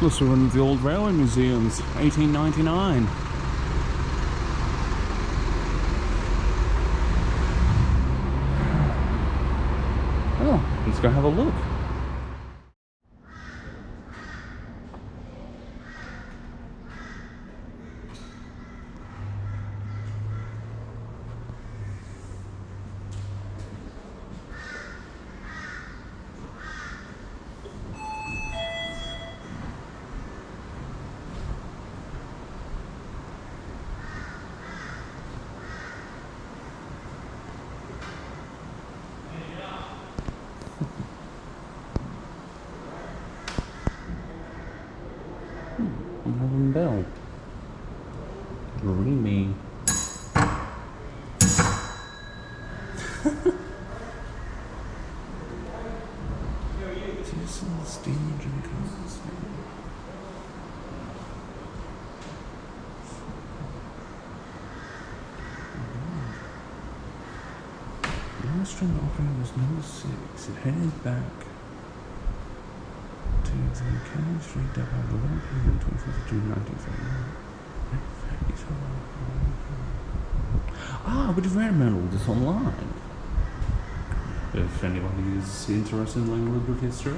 necklace from one of the old railway museums, 1899. Oh, let's go have a look. Melbourne Bell. Dreamy. Diesel steam engine cars. The Austrian operator was number 6. It headed back to the Canning Street depot at 11 p.m. on 24th of June 1939. Ah, we've read about all this online. If anybody is interested in learning a little bit of history.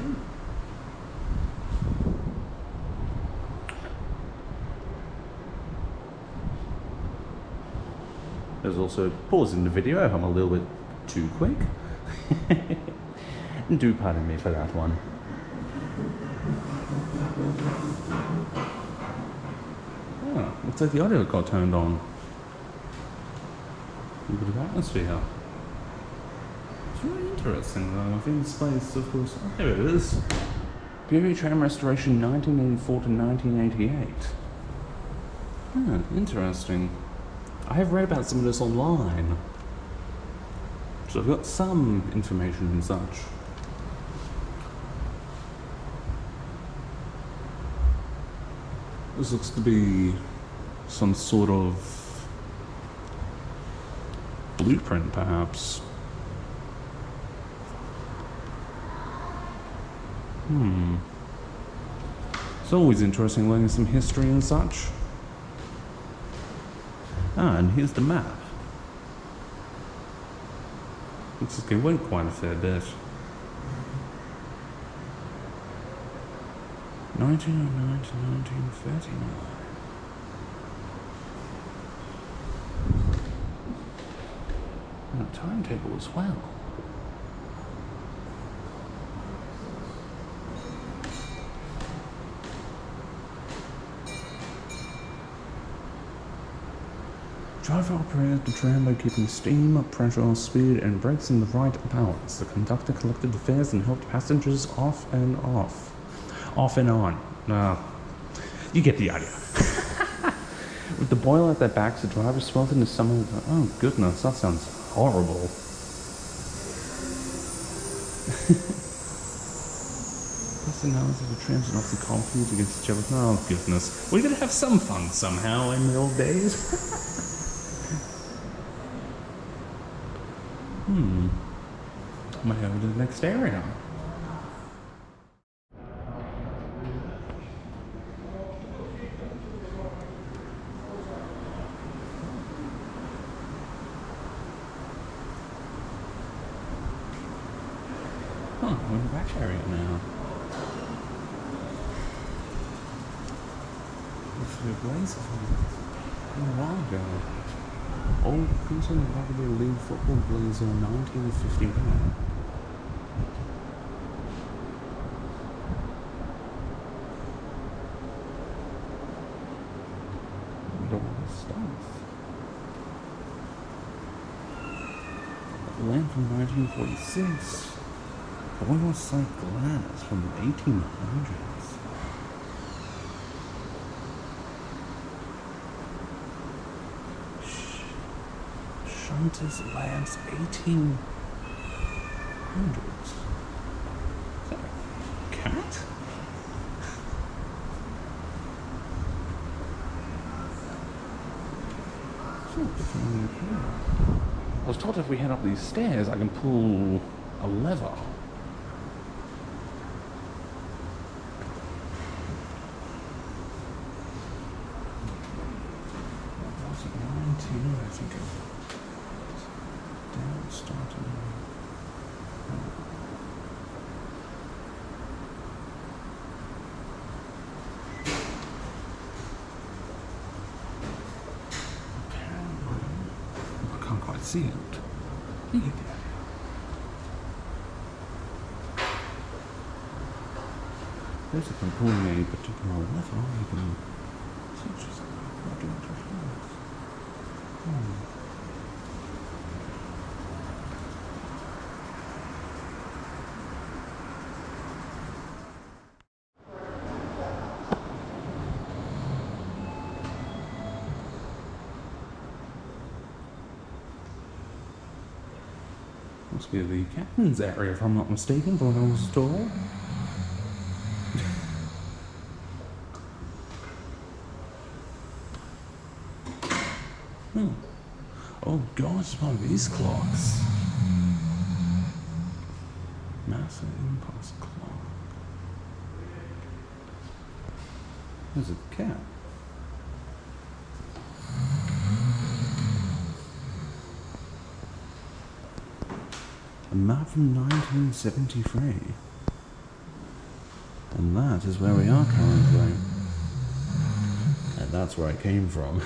There's also pausing the video if I'm a little bit too quick. Do pardon me for that one. Oh, looks like the audio got turned on. A bit of atmosphere. It's really interesting though. I think this place, of course, oh, there it is. Period tram restoration 1984 to 1988. Interesting. I have read about some of this online. So I've got some information and such. This looks to be some sort of blueprint, perhaps. It's always interesting learning some history and such. Ah, and here's the map. Looks like it went quite a fair bit. 1909 to 1939. And a timetable as well. Driver operated the tram by keeping steam, pressure, speed, and brakes in the right balance. The conductor collected the fares and helped passengers off and off. Off and on. You get the idea. With the boiler at their backs, the driver swelled into summer. Oh goodness, that sounds horrible. This analysis of the trams and off the confused against each other. Oh goodness. We're gonna have some fun somehow in the old days. I'm gonna go to the next area. We're in the back area now. This is a blaze of a while ago. Old Queensland Rugby League football blazer 1951. Stuff. Lamp from 1946. Oil slate glass from the 1800s. Shunter's lamps 1800s. Is that a cat? I was told if we head up these stairs I can pull a lever. think it down starting. I can't quite see it. Yeah. Basically pulling a particular lever, you can see just what do it Must be the captain's area if I'm not mistaken, for an old store. Oh god, it's one of these clocks. Massive impulse clock. There's a cat. A map from 1973. And that is where we are currently. And that's where I came from.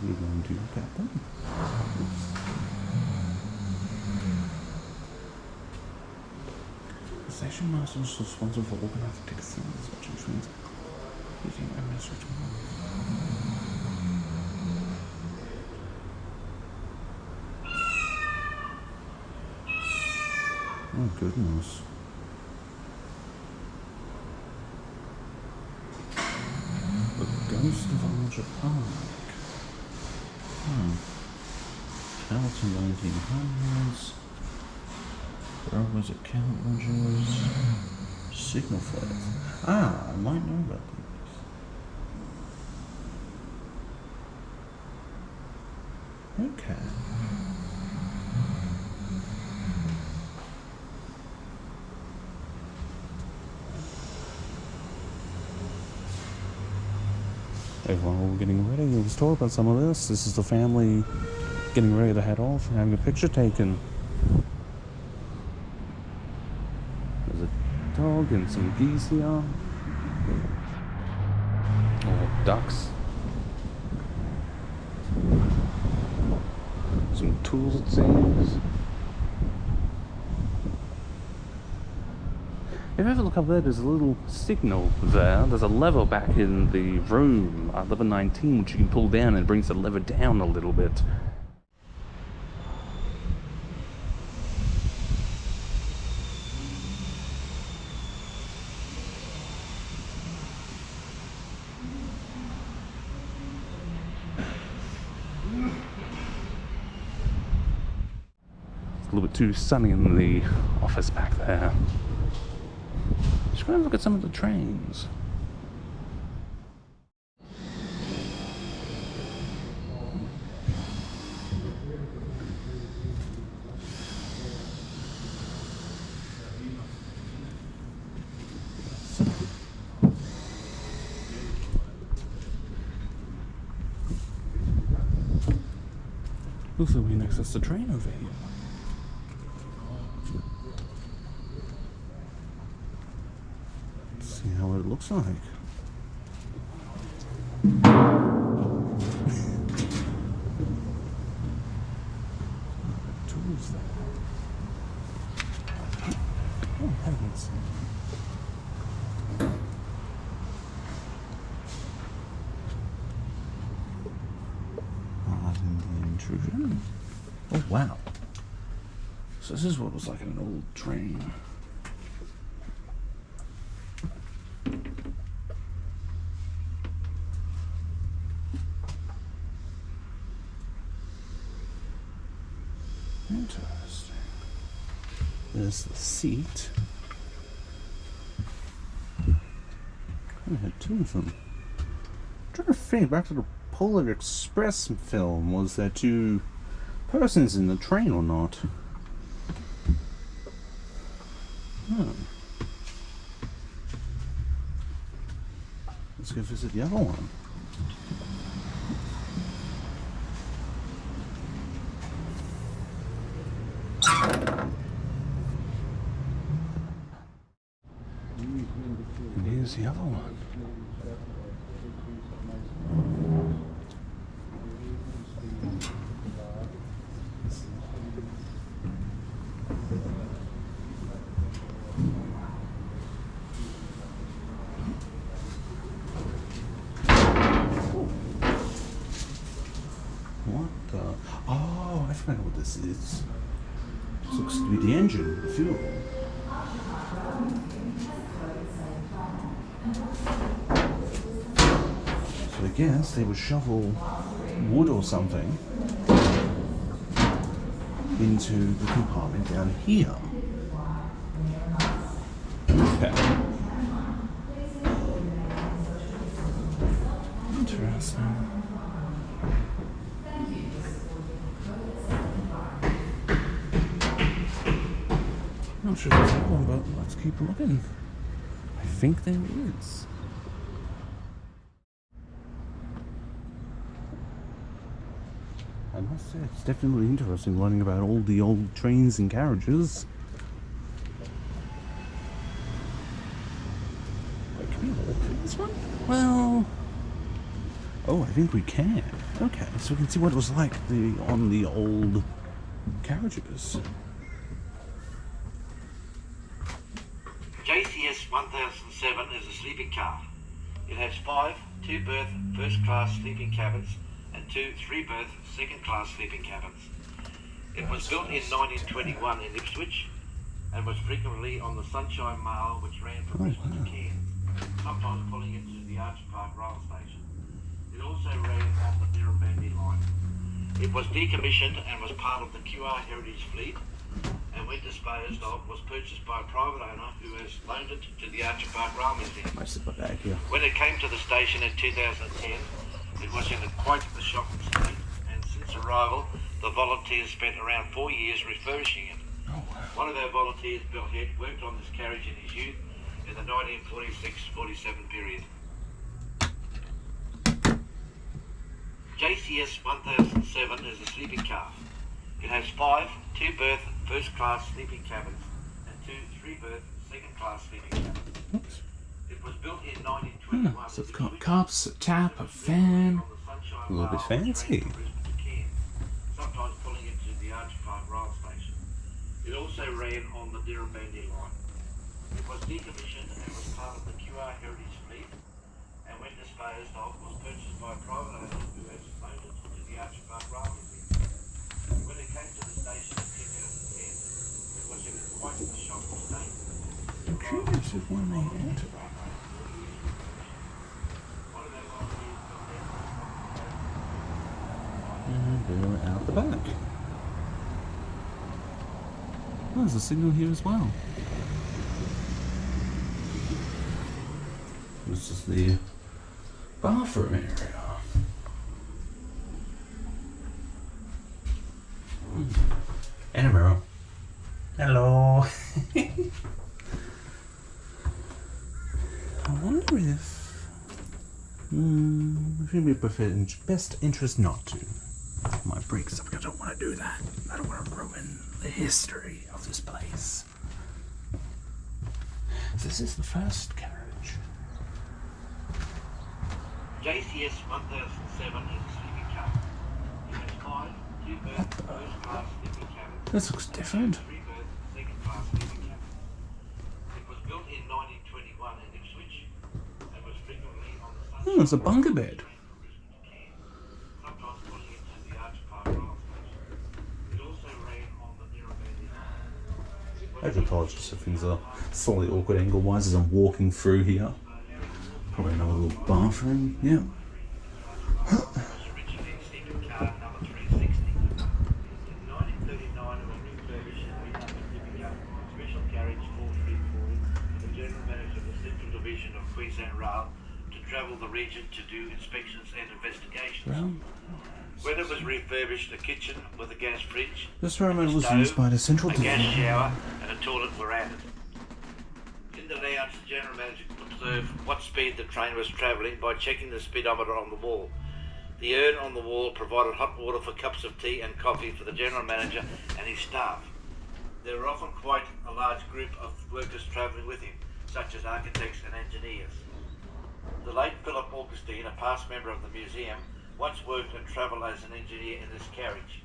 We're going to look at them. The station master is responsible for organizing ticket sales, watching trains, using administrative work. Oh goodness. The Ghost of Alger Park. Out to 1900s. Where was it? Carriages. Signal flares. Ah, I might know about these. Okay. While we're getting ready, let's talk about some of this. This is the family getting ready to head off and having a picture taken. There's a dog and some geese here. Or ducks. Some tools, it seems. If you ever look up there, there's a little signal there. There's a lever back in the room, lever 19, which you can pull down and it brings the lever down a little bit. It's a little bit too sunny in the office back there. Just going to look at some of the trains. Looks like we can access the train over here. See how it looks like. Tools there. Oh heavens. Pardon the intrusion. Oh wow. So this is what it was like in an old train. Interesting. There's the seat. I had two of them. I'm trying to think back to the Polar Express film. Was there two persons in the train or not? Let's go visit the other one. And here's the other one. What the? Oh, I forgot what this is. This looks to be the engine, the fuel. So I guess they would shovel wood or something into the compartment down here. Okay. Interesting. Not sure there's one, but let's keep looking. I think there is. I must say, it's definitely interesting learning about all the old trains and carriages. Wait, can we walk through this one? Well... Oh, I think we can. Okay, so we can see what it was like on the old carriages. JCS 1007 is a sleeping car. It has 5 2-berth first-class sleeping cabins and 2 3-berth second-class sleeping cabins. It was built in 1921 in Ipswich and was frequently on the Sunshine Mail, which ran from Brisbane to Cairns, sometimes pulling into the Archer Park rail station. It also ran on the Dirranbandi line. It was decommissioned and was part of the QR Heritage fleet, and when disposed of, was purchased by a private owner who has loaned it to the Archer Park Rail Museum. When it came to the station in 2010, it was in quite a shocking state, and since arrival, the volunteers spent around 4 years refurbishing it. Oh, wow. One of our volunteers, Bill Head, worked on this carriage in his youth in the 1946-47 period. JCS 1007 is a sleeping car. It has 5 2-berth first-class sleeping cabins and 2 3-berth second-class sleeping cabins. Oops. It was built in 1921. So it's got cups, a tap, a fan. A little bit fancy. Sometimes pulling into the Archer Park rail station. It also ran on the Dirranbandi line. It was decommissioned and was part of the QR Heritage fleet, and when disposed of, was purchased by a private owner who has loaned it to the Archer Park rail museum. When it came to the station in 2010, it was in quite a shocking state. I'm curious if one may enter. And they're out the back. Oh, there's a signal here as well. This is the bathroom area. And a mirror. Hello. I wonder if it would be best interest not to. My brakes up. I don't want to do that. I don't want to ruin the history of this place. This is the first carriage. JCS 1007 is a sleeping car. It has 5 2-berth first-class sleeping cabins. This looks different. 3-berth second-class sleeping cabins. It was built in 1921 in Ipswich and was frequently on the Sunshine. Oh, it's a bunker bed. Sometimes pulling into the Archer Park rail station. It also ran on the Dirranbandi line. I have to apologise if things are slightly awkward angle-wise as I'm walking through here. Probably another little bathroom, yeah. Originally sleeping car number 360. In 1939 it was refurbished and renamed sleeping car Special Carriage 434, the General Manager of the Central Division of Queensland Rail, to travel the region to do inspections and investigations. Well, When it was refurbished, a kitchen with a gas fridge, this room was stove, used by the Central a gas Division. shower and a toilet were added. In the layout, the General Manager could observe what speed the train was travelling by checking the speedometer on the wall. The urn on the wall provided hot water for cups of tea and coffee for the General Manager and his staff. There were often quite a large group of workers travelling with him, such as architects and engineers. The late Philip Augustine, a past member of the museum, once worked and travelled as an engineer in this carriage.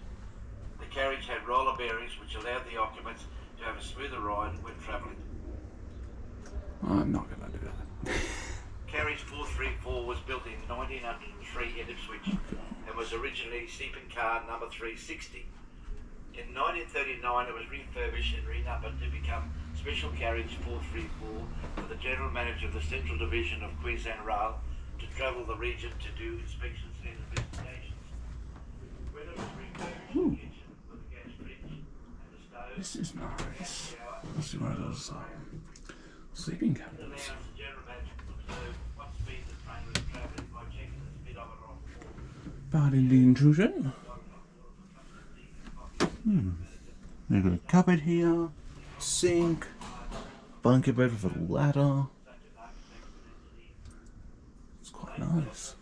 The carriage had roller bearings which allowed the occupants to have a smoother ride when travelling. I'm not going to do that. Carriage 434 was built in 1903 in Ipswich and was originally sleeping car number 360. In 1939 it was refurbished and renumbered to become Special Carriage 434 for the General Manager of the Central Division of Queensland Rail to travel the region to do inspections and investigations. Whether it was refurbished the kitchen with the gas fridge and the stove. This is nice. Let's see one of those sleeping cabins. It allows the General Manager to observe what speed the train was travelling by checking the speedometer on board. Pardon the intrusion. We've got a cupboard here, sink, bunker bed with a ladder. It's quite nice.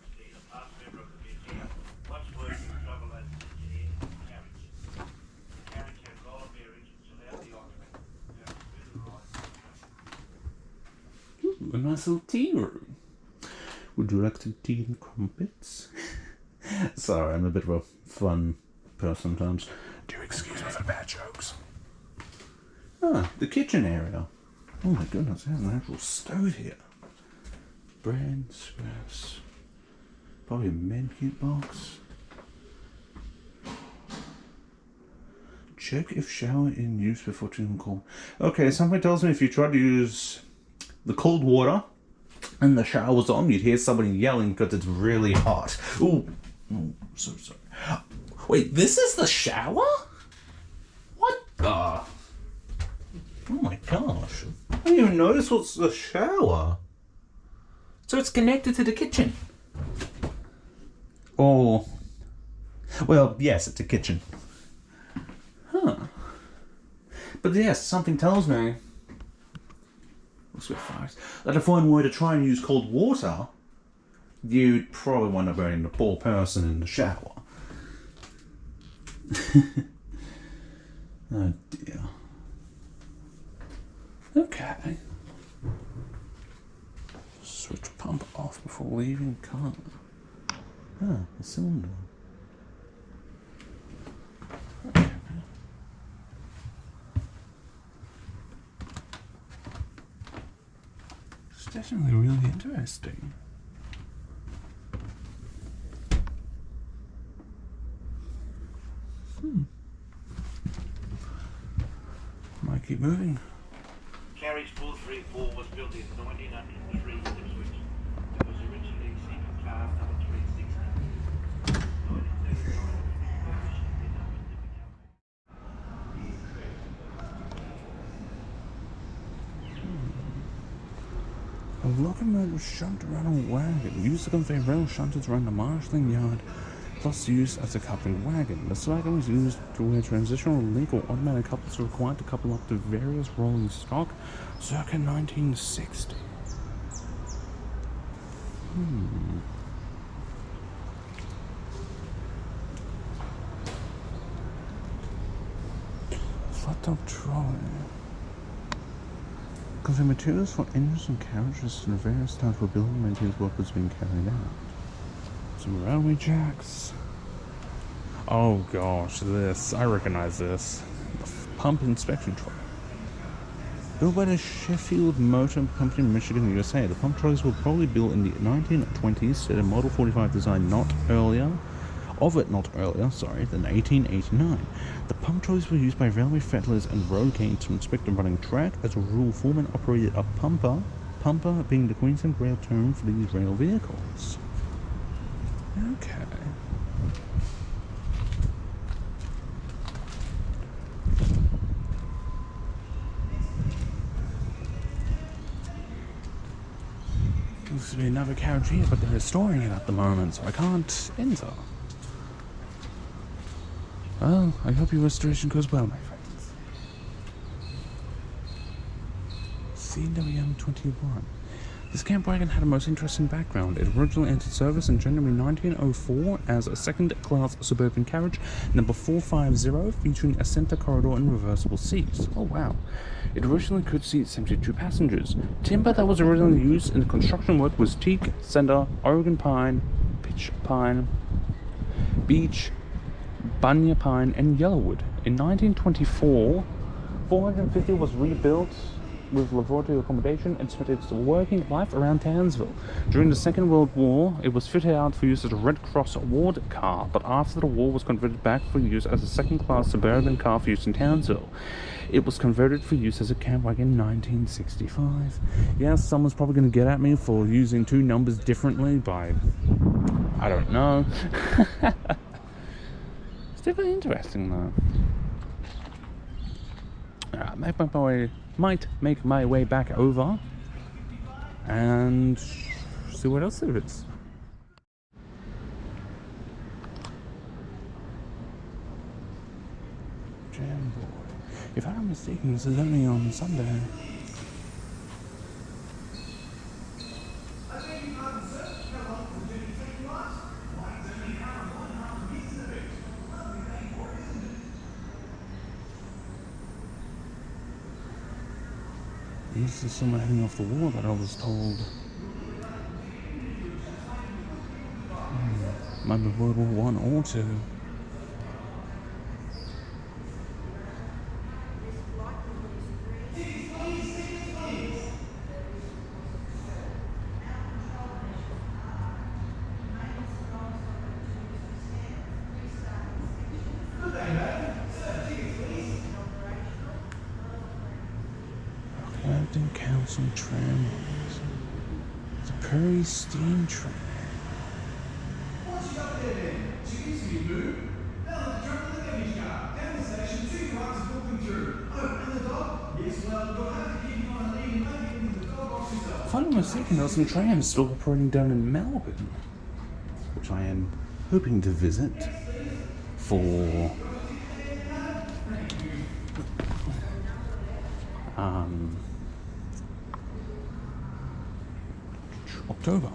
A nice little tea room. Would you like some tea and crumpets? Sorry, I'm a bit of a fun person sometimes. Do excuse me for bad jokes. Ah, the kitchen area. Oh my goodness, there's an actual stove here. Bread, scraps. Probably a medkit box. Check if shower in use before turning cold. Okay, something tells me if you try to use the cold water and the shower's on, you'd hear somebody yelling because it's really hot. Ooh, so sorry. Wait, this is the shower? What the? Oh my gosh. I didn't even notice what's the shower. So it's connected to the kitchen. Oh. Well, yes, it's a kitchen. Huh. But yes, something tells me that if one were to try and use cold water, you'd probably want to burn the poor person in the shower. Oh dear. Okay. Switch pump off before leaving car. Ah, the cylinder. Okay. It's definitely really interesting. Might keep moving. Carriage 434 was built in 1903 in Ipswich. It was originally sleeping car number 360. 1939 A locomotive shunt around a wagon. Used to convey rail shunters around the marshalling yard, plus used as a coupling wagon. This wagon was used to where transitional link or automatic couplers were required to couple up to various rolling stock circa 1960. Flat top trolley. Convey materials for engines and carriages to the various types of building maintenance work was being carried out. Some railway jacks. Oh gosh, this. I recognize this. The pump inspection trolley. Built by the Sheffield Motor Company in Michigan, USA. The pump trolleys were probably built in the 1920s, at a Model 45 design not earlier than 1889. The pump trolleys were used by railway fettlers and road gangs to inspect the running track. As a rule, foremen operated a pumper being the Queensland rail term for these rail vehicles. Okay. Looks to be another carriage here, but they're restoring it at the moment, so I can't enter. Well, I hope your restoration goes well, my friends. CWM 21. This camp wagon had a most interesting background. It originally entered service in January 1904 as a second-class suburban carriage, number 450, featuring a center corridor and reversible seats. Oh wow. It originally could seat 72 passengers. Timber that was originally used in the construction work was teak, cedar, Oregon pine, pitch pine, beech, bunya pine, and yellowwood. In 1924, 450 was rebuilt with laboratory accommodation and spent its working life around Townsville. During the Second World War, it was fitted out for use as a Red Cross ward car, but after the war was converted back for use as a second-class suburban car for use in Townsville. It was converted for use as a camp wagon in 1965. Yes, someone's probably going to get at me for using two numbers differently by... I don't know. It's definitely interesting though. Might make my way back over and see what else there is. Jam board. If I'm not mistaken, this is only on Sunday. This is someone hanging off the wall that I was told. Might be World War I or II. Rockhampton Council tramways. The Prairie Steam Train. If I'm not mistaken, there are some trams still operating down in Melbourne, which I am hoping to visit for October.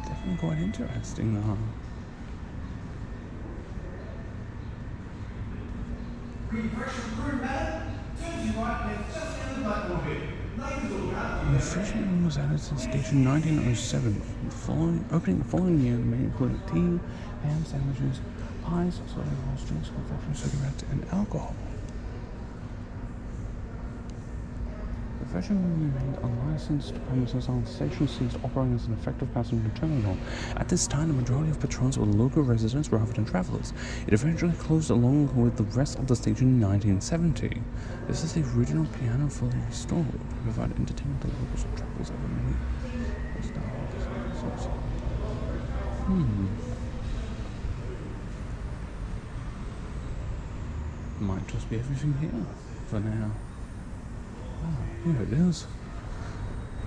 Definitely quite interesting though. The refreshment was added to the station 1907. Opening the following year, may include tea, ham sandwiches, pies, soda rolls, drinks, confectionery, cigarettes, and alcohol. The refreshment remained unlicensed premises on the station ceased operating as an effective passenger terminal. At this time, the majority of patrons were local residents rather than travelers. It eventually closed along with the rest of the station in 1970. This is the original piano fully restored to provide entertainment to locals and travelers over many styles. Might just be everything here for now. Oh, here it is.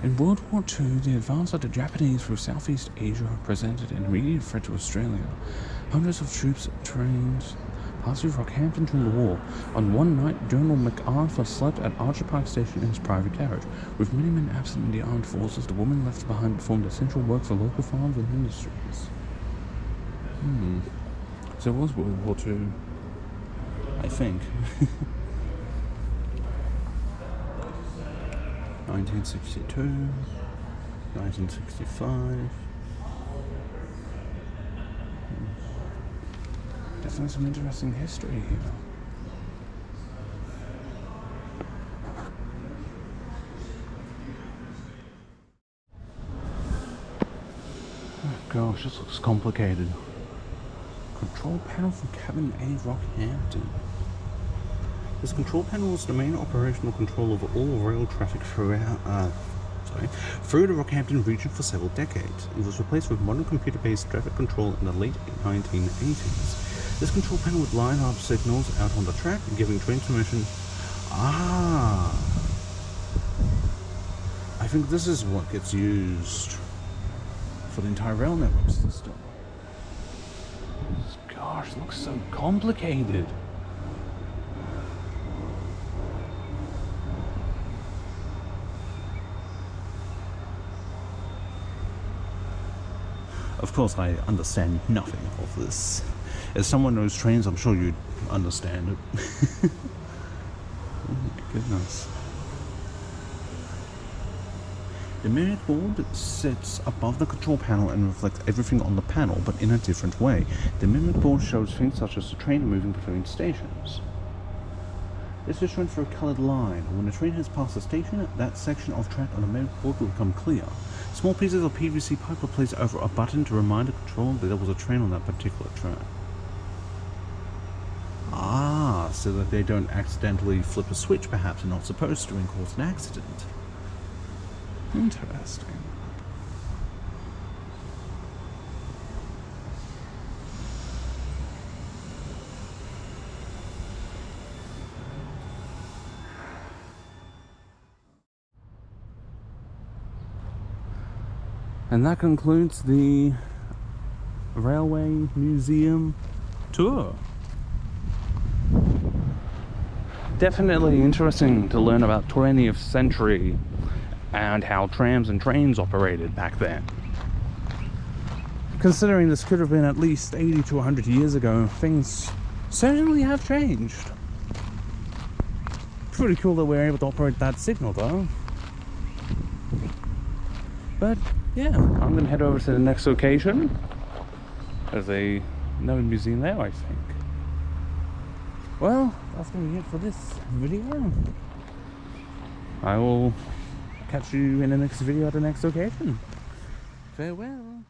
In World War II, the advance of the Japanese through Southeast Asia presented an immediate threat to Australia. Hundreds of troops trained passed through Rockhampton during the war. On one night, General MacArthur slept at Archer Park Station in his private carriage. With many men absent in the armed forces, the woman left behind performed essential work for local farms and industries. So it was World War II, I think. 1962, 1965. Definitely some interesting history here. Oh gosh, this looks complicated. Control panel for cabin A, Rockhampton. This control panel was the main operational control over all rail traffic through the Rockhampton region for several decades. It was replaced with modern computer-based traffic control in the late 1980s. This control panel would line up signals out on the track, giving train information. think this is what gets used for the entire rail network system. Gosh, it looks so complicated. Of course, I understand nothing of this. As someone knows trains, I'm sure you'd understand it. Oh my goodness. The minute board sits above the control panel and reflects everything on the panel, but in a different way. The minute board shows things such as the train moving between stations. This is shown through a coloured line. When the train has passed a station, that section of track on the minute board will become clear. Small pieces of PVC pipe are placed over a button to remind the controller that there was a train on that particular track. Ah, so that they don't accidentally flip a switch perhaps they're not supposed to and cause an accident. Interesting. And that concludes the Railway Museum tour. Definitely interesting to learn about 20th century and how trams and trains operated back then. Considering this could have been at least 80 to 100 years ago, things certainly have changed. Pretty cool that we're able to operate that signal though. But yeah, I'm gonna head over to the next location. There's another museum there, I think. Well, that's gonna be it for this video. I will catch you in the next video at the next location. Farewell.